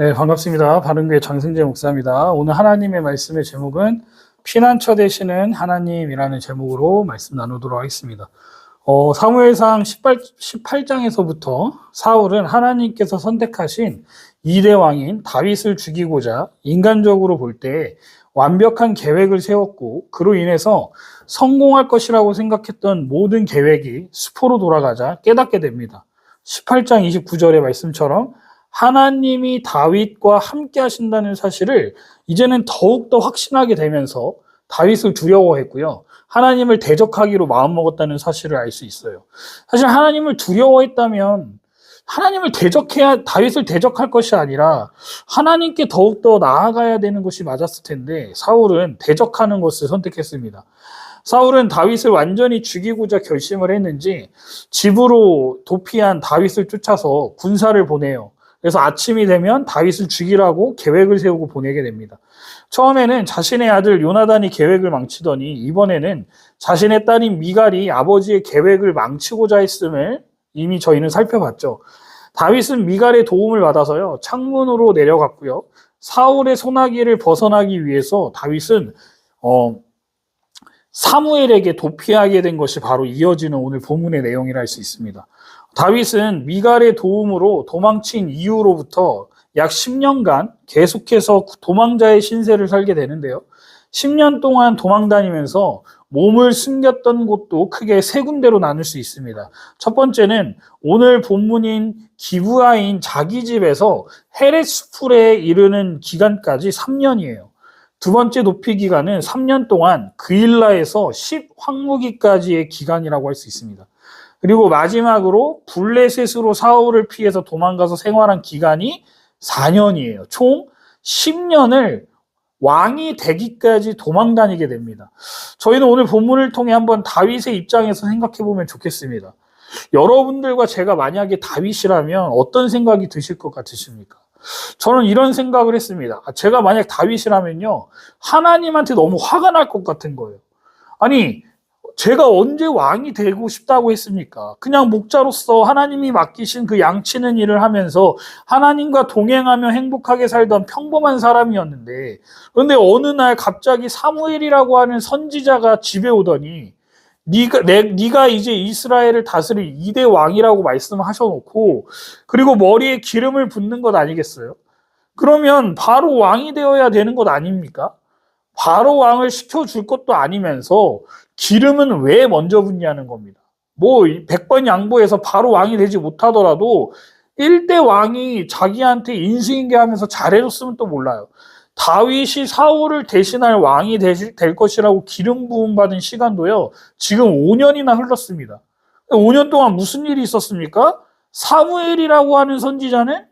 네, 반갑습니다. 바른교회 장승재 목사입니다. 오늘 하나님의 말씀의 제목은 피난처 되시는 하나님이라는 제목으로 말씀 나누도록 하겠습니다. 사무엘상 18장에서부터 사울은 하나님께서 선택하신 2대 왕인 다윗을 죽이고자 인간적으로 볼 때 완벽한 계획을 세웠고, 그로 인해서 성공할 것이라고 생각했던 모든 계획이 수포로 돌아가자 깨닫게 됩니다. 18장 29절의 말씀처럼 하나님이 다윗과 함께 하신다는 사실을 이제는 더욱더 확신하게 되면서 다윗을 두려워했고요. 하나님을 대적하기로 마음먹었다는 사실을 알 수 있어요. 사실 하나님을 두려워했다면 하나님을 대적해야, 다윗을 대적할 것이 아니라 하나님께 더욱더 나아가야 되는 것이 맞았을 텐데 사울은 대적하는 것을 선택했습니다. 사울은 다윗을 완전히 죽이고자 결심을 했는지 집으로 도피한 다윗을 쫓아서 군사를 보내요. 그래서 아침이 되면 다윗을 죽이라고 계획을 세우고 보내게 됩니다. 처음에는 자신의 아들 요나단이 계획을 망치더니 이번에는 자신의 딸인 미갈이 아버지의 계획을 망치고자 했음을 이미 저희는 살펴봤죠. 다윗은 미갈의 도움을 받아서요, 창문으로 내려갔고요. 사울의 소나기를 벗어나기 위해서 다윗은 사무엘에게 도피하게 된 것이 바로 이어지는 오늘 본문의 내용이라 할 수 있습니다. 다윗은 미갈의 도움으로 도망친 이후로부터 약 10년간 계속해서 도망자의 신세를 살게 되는데요. 10년 동안 도망다니면서 몸을 숨겼던 곳도 크게 세 군데로 나눌 수 있습니다. 첫 번째는 오늘 본문인 기브아인 자기 집에서 헤레스풀에 이르는 기간까지 3년이에요. 두 번째 도피 기간은 3년 동안 그일라에서 10황무기까지의 기간이라고 할 수 있습니다. 그리고 마지막으로 블레셋으로 사울을 피해서 도망가서 생활한 기간이 4년이에요. 총 10년을 왕이 되기까지 도망다니게 됩니다. 저희는 오늘 본문을 통해 한번 다윗의 입장에서 생각해 보면 좋겠습니다. 여러분들과 제가 만약에 다윗이라면 어떤 생각이 드실 것 같으십니까? 저는 이런 생각을 했습니다. 제가 만약 다윗이라면요, 하나님한테 너무 화가 날 것 같은 거예요. 아니, 제가 언제 왕이 되고 싶다고 했습니까? 그냥 목자로서 하나님이 맡기신 그 양치는 일을 하면서 하나님과 동행하며 행복하게 살던 평범한 사람이었는데, 그런데 어느 날 갑자기 사무엘이라고 하는 선지자가 집에 오더니 네가 이제 이스라엘을 다스릴 2대 왕이라고 말씀하셔놓고, 그리고 머리에 기름을 붓는 것 아니겠어요? 그러면 바로 왕이 되어야 되는 것 아닙니까? 바로 왕을 시켜줄 것도 아니면서 기름은 왜 먼저 붓냐는 겁니다. 100번 양보해서 바로 왕이 되지 못하더라도 1대 왕이 자기한테 인수인계 하면서 잘해줬으면 또 몰라요. 다윗이 사울을 대신할 왕이 될 것이라고 기름 부음 받은 시간도요, 지금 5년이나 흘렀습니다. 5년 동안 무슨 일이 있었습니까? 사무엘이라고 하는 선지자는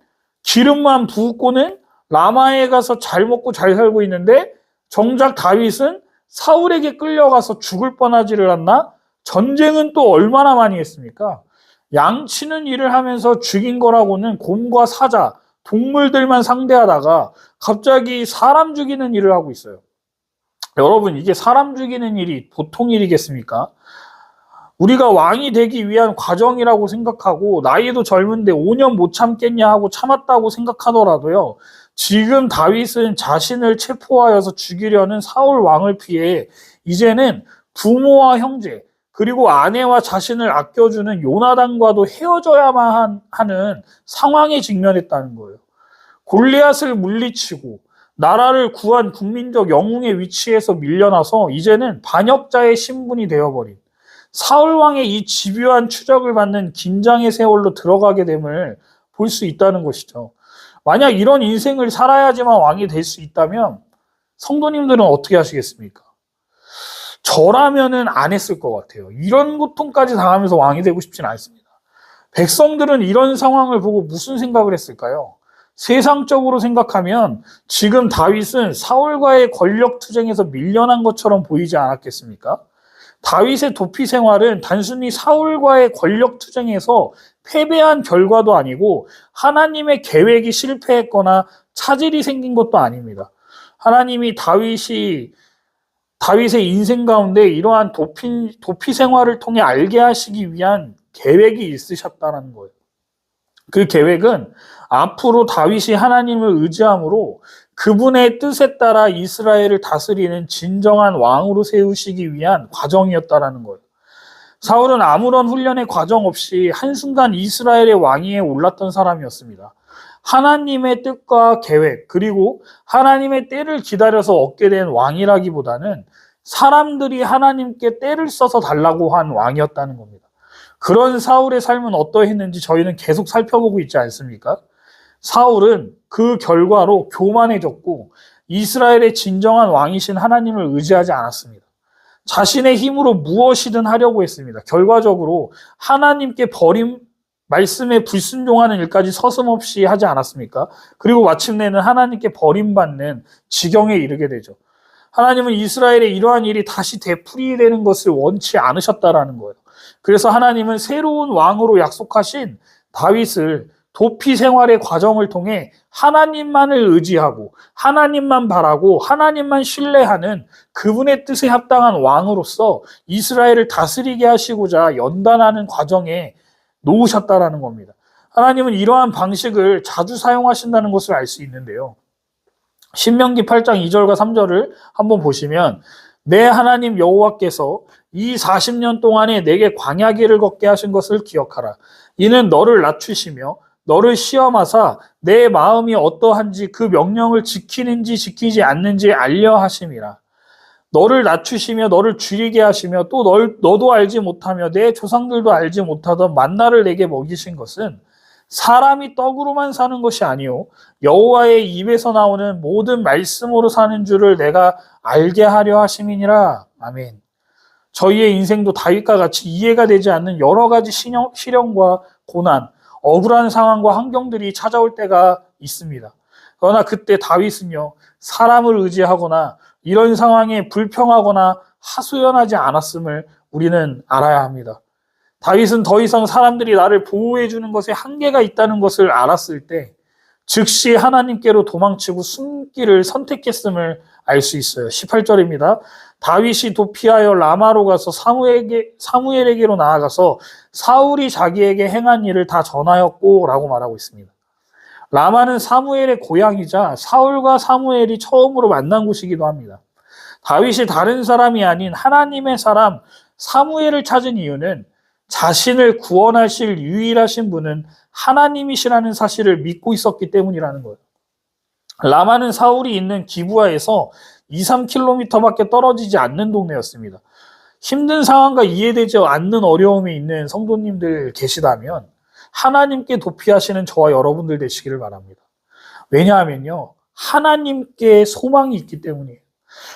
기름만 부었고는 라마에 가서 잘 먹고 잘 살고 있는데, 정작 다윗은 사울에게 끌려가서 죽을 뻔하지를 않나? 전쟁은 또 얼마나 많이 했습니까? 양치는 일을 하면서 죽인 거라고는 곰과 사자, 동물들만 상대하다가 갑자기 사람 죽이는 일을 하고 있어요. 여러분, 이게 사람 죽이는 일이 보통 일이겠습니까? 우리가 왕이 되기 위한 과정이라고 생각하고 나이도 젊은데 5년 못 참겠냐 하고 참았다고 생각하더라도요, 지금 다윗은 자신을 체포하여서 죽이려는 사울 왕을 피해 이제는 부모와 형제, 그리고 아내와 자신을 아껴주는 요나단과도 헤어져야만 하는 상황에 직면했다는 거예요. 골리앗을 물리치고 나라를 구한 국민적 영웅의 위치에서 밀려나서 이제는 반역자의 신분이 되어버린 사울왕의 이 집요한 추적을 받는 긴장의 세월로 들어가게 됨을 볼 수 있다는 것이죠. 만약 이런 인생을 살아야지만 왕이 될 수 있다면 성도님들은 어떻게 하시겠습니까? 저라면은 안 했을 것 같아요. 이런 고통까지 당하면서 왕이 되고 싶지는 않습니다. 백성들은 이런 상황을 보고 무슨 생각을 했을까요? 세상적으로 생각하면 지금 다윗은 사울과의 권력 투쟁에서 밀려난 것처럼 보이지 않았겠습니까? 다윗의 도피 생활은 단순히 사울과의 권력 투쟁에서 패배한 결과도 아니고 하나님의 계획이 실패했거나 차질이 생긴 것도 아닙니다. 하나님이 다윗의 인생 가운데 이러한 도피 생활을 통해 알게 하시기 위한 계획이 있으셨다는 거예요. 그 계획은 앞으로 다윗이 하나님을 의지함으로 그분의 뜻에 따라 이스라엘을 다스리는 진정한 왕으로 세우시기 위한 과정이었다라는 거예요. 사울은 아무런 훈련의 과정 없이 한순간 이스라엘의 왕위에 올랐던 사람이었습니다. 하나님의 뜻과 계획, 그리고 하나님의 때를 기다려서 얻게 된 왕이라기보다는 사람들이 하나님께 때를 써서 달라고 한 왕이었다는 겁니다. 그런 사울의 삶은 어떠했는지 저희는 계속 살펴보고 있지 않습니까? 사울은 그 결과로 교만해졌고 이스라엘의 진정한 왕이신 하나님을 의지하지 않았습니다. 자신의 힘으로 무엇이든 하려고 했습니다. 결과적으로 하나님께 말씀에 불순종하는 일까지 서슴없이 하지 않았습니까? 그리고 마침내는 하나님께 버림받는 지경에 이르게 되죠. 하나님은 이스라엘의 이러한 일이 다시 되풀이되는 것을 원치 않으셨다라는 거예요. 그래서 하나님은 새로운 왕으로 약속하신 다윗을 도피 생활의 과정을 통해 하나님만을 의지하고 하나님만 바라고 하나님만 신뢰하는 그분의 뜻에 합당한 왕으로서 이스라엘을 다스리게 하시고자 연단하는 과정에 놓으셨다라는 겁니다. 하나님은 이러한 방식을 자주 사용하신다는 것을 알 수 있는데요. 신명기 8장 2절과 3절을 한번 보시면 내 하나님 여호와께서 이 40년 동안에 내게 광야길을 걷게 하신 것을 기억하라. 이는 너를 낮추시며 너를 시험하사 내 마음이 어떠한지 그 명령을 지키는지 지키지 않는지 알려 하심이라. 너를 낮추시며 너를 줄이게 하시며 또 너도 알지 못하며 내 조상들도 알지 못하던 만나를 내게 먹이신 것은 사람이 떡으로만 사는 것이 아니요 여호와의 입에서 나오는 모든 말씀으로 사는 줄을 내가 알게 하려 하심이니라. 아멘. 저희의 인생도 다윗과 같이 이해가 되지 않는 여러 가지 시련과 고난, 억울한 상황과 환경들이 찾아올 때가 있습니다. 그러나 그때 다윗은요, 사람을 의지하거나 이런 상황에 불평하거나 하소연하지 않았음을 우리는 알아야 합니다. 다윗은 더 이상 사람들이 나를 보호해 주는 것에 한계가 있다는 것을 알았을 때 즉시 하나님께로 도망치고 숨기를 선택했음을 알 수 있어요. 18절입니다. 다윗이 도피하여 라마로 가서 사무엘에게로 나아가서 사울이 자기에게 행한 일을 다 전하였고 라고 말하고 있습니다. 라마는 사무엘의 고향이자 사울과 사무엘이 처음으로 만난 곳이기도 합니다. 다윗이 다른 사람이 아닌 하나님의 사람 사무엘을 찾은 이유는 자신을 구원하실 유일하신 분은 하나님이시라는 사실을 믿고 있었기 때문이라는 거예요. 라마는 사울이 있는 기브아에서 2-3km밖에 떨어지지 않는 동네였습니다. 힘든 상황과 이해되지 않는 어려움이 있는 성도님들 계시다면 하나님께 도피하시는 저와 여러분들 되시기를 바랍니다. 왜냐하면요, 하나님께 소망이 있기 때문이에요.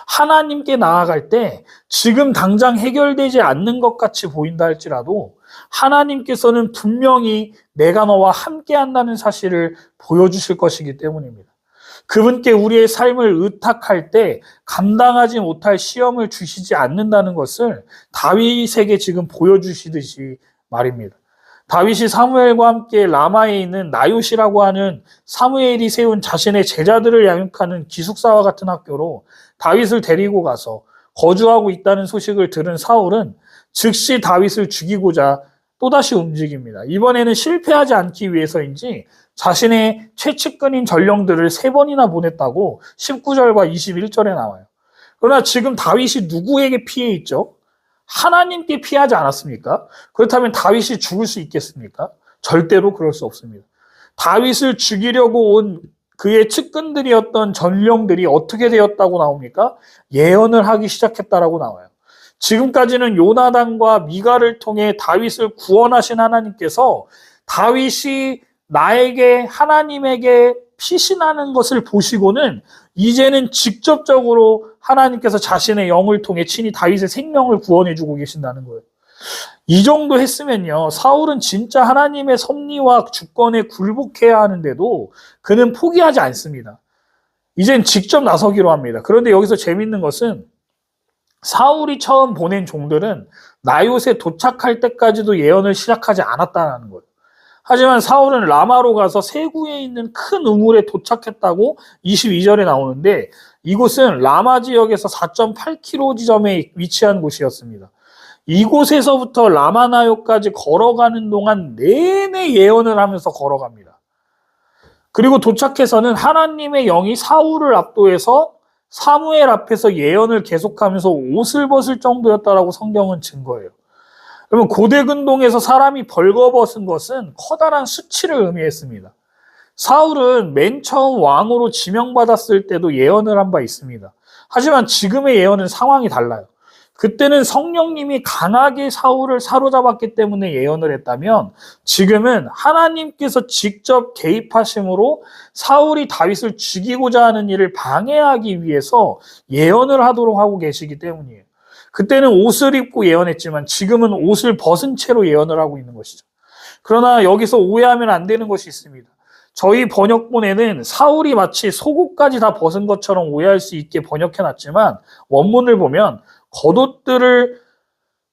하나님께 나아갈 때 지금 당장 해결되지 않는 것 같이 보인다 할지라도 하나님께서는 분명히 내가 너와 함께 한다는 사실을 보여주실 것이기 때문입니다. 그분께 우리의 삶을 의탁할 때 감당하지 못할 시험을 주시지 않는다는 것을 다윗에게 지금 보여주시듯이 말입니다. 다윗이 사무엘과 함께 라마에 있는 나요시라고 하는 사무엘이 세운 자신의 제자들을 양육하는 기숙사와 같은 학교로 다윗을 데리고 가서 거주하고 있다는 소식을 들은 사울은 즉시 다윗을 죽이고자 또다시 움직입니다. 이번에는 실패하지 않기 위해서인지 자신의 최측근인 전령들을 3번이나 보냈다고 19절과 21절에 나와요. 그러나 지금 다윗이 누구에게 피해 있죠? 하나님께 피하지 않았습니까? 그렇다면 다윗이 죽을 수 있겠습니까? 절대로 그럴 수 없습니다. 다윗을 죽이려고 온 그의 측근들이었던 전령들이 어떻게 되었다고 나옵니까? 예언을 하기 시작했다라고 나와요. 지금까지는 요나단과 미가를 통해 다윗을 구원하신 하나님께서 다윗이 나에게 하나님에게 피신하는 것을 보시고는 이제는 직접적으로 하나님께서 자신의 영을 통해 친히 다윗의 생명을 구원해주고 계신다는 거예요. 이 정도 했으면요, 사울은 진짜 하나님의 섭리와 주권에 굴복해야 하는데도 그는 포기하지 않습니다. 이젠 직접 나서기로 합니다. 그런데 여기서 재밌는 것은 사울이 처음 보낸 종들은 나요세 도착할 때까지도 예언을 시작하지 않았다는 거예요. 하지만 사울은 라마로 가서 세구에 있는 큰 우물에 도착했다고 22절에 나오는데 이곳은 라마 지역에서 4.8km 지점에 위치한 곳이었습니다. 이곳에서부터 라마나요까지 걸어가는 동안 내내 예언을 하면서 걸어갑니다. 그리고 도착해서는 하나님의 영이 사울을 압도해서 사무엘 앞에서 예언을 계속하면서 옷을 벗을 정도였다라고 성경은 증거해요. 그러면 고대 근동에서 사람이 벌거벗은 것은 커다란 수치를 의미했습니다. 사울은 맨 처음 왕으로 지명받았을 때도 예언을 한 바 있습니다. 하지만 지금의 예언은 상황이 달라요. 그때는 성령님이 강하게 사울을 사로잡았기 때문에 예언을 했다면 지금은 하나님께서 직접 개입하심으로 사울이 다윗을 죽이고자 하는 일을 방해하기 위해서 예언을 하도록 하고 계시기 때문이에요. 그때는 옷을 입고 예언했지만 지금은 옷을 벗은 채로 예언을 하고 있는 것이죠. 그러나 여기서 오해하면 안 되는 것이 있습니다. 저희 번역본에는 사울이 마치 속옷까지 다 벗은 것처럼 오해할 수 있게 번역해놨지만 원문을 보면 겉옷들을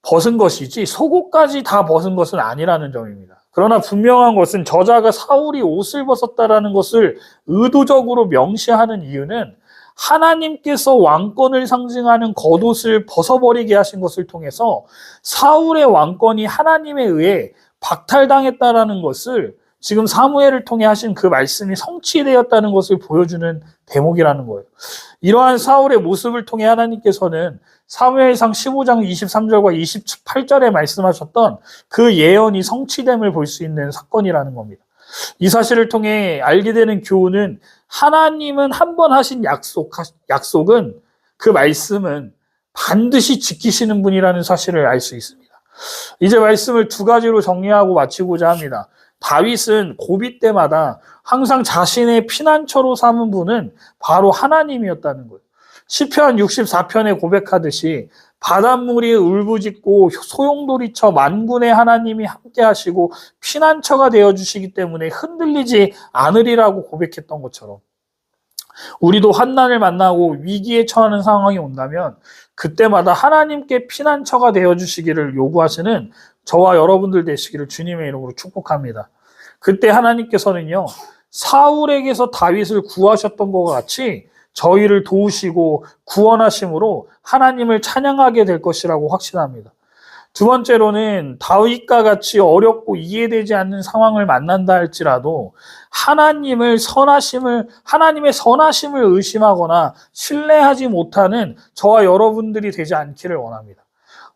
벗은 것이지 속옷까지 다 벗은 것은 아니라는 점입니다. 그러나 분명한 것은 저자가 사울이 옷을 벗었다라는 것을 의도적으로 명시하는 이유는 하나님께서 왕권을 상징하는 겉옷을 벗어버리게 하신 것을 통해서 사울의 왕권이 하나님에 의해 박탈당했다라는 것을 지금 사무엘을 통해 하신 그 말씀이 성취되었다는 것을 보여주는 대목이라는 거예요. 이러한 사울의 모습을 통해 하나님께서는 사무엘상 15장 23절과 28절에 말씀하셨던 그 예언이 성취됨을 볼 수 있는 사건이라는 겁니다. 이 사실을 통해 알게 되는 교훈은 하나님은 한 번 하신 약속은 그 말씀은 반드시 지키시는 분이라는 사실을 알 수 있습니다. 이제 말씀을 두 가지로 정리하고 마치고자 합니다. 다윗은 고비 때마다 항상 자신의 피난처로 삼은 분은 바로 하나님이었다는 거예요. 시편 64편에 고백하듯이 바닷물이 울부짖고 소용돌이쳐 만군의 하나님이 함께 하시고 피난처가 되어주시기 때문에 흔들리지 않으리라고 고백했던 것처럼 우리도 환난을 만나고 위기에 처하는 상황이 온다면 그때마다 하나님께 피난처가 되어주시기를 요구하시는 저와 여러분들 되시기를 주님의 이름으로 축복합니다. 그때 하나님께서는요, 사울에게서 다윗을 구하셨던 것과 같이 저희를 도우시고 구원하심으로 하나님을 찬양하게 될 것이라고 확신합니다. 두 번째로는 다윗과 같이 어렵고 이해되지 않는 상황을 만난다 할지라도 하나님의 선하심을 의심하거나 신뢰하지 못하는 저와 여러분들이 되지 않기를 원합니다.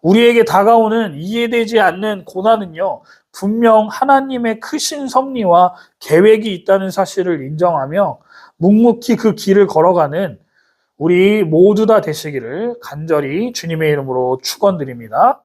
우리에게 다가오는 이해되지 않는 고난은요, 분명 하나님의 크신 섭리와 계획이 있다는 사실을 인정하며 묵묵히 그 길을 걸어가는 우리 모두 다 되시기를 간절히 주님의 이름으로 축원드립니다.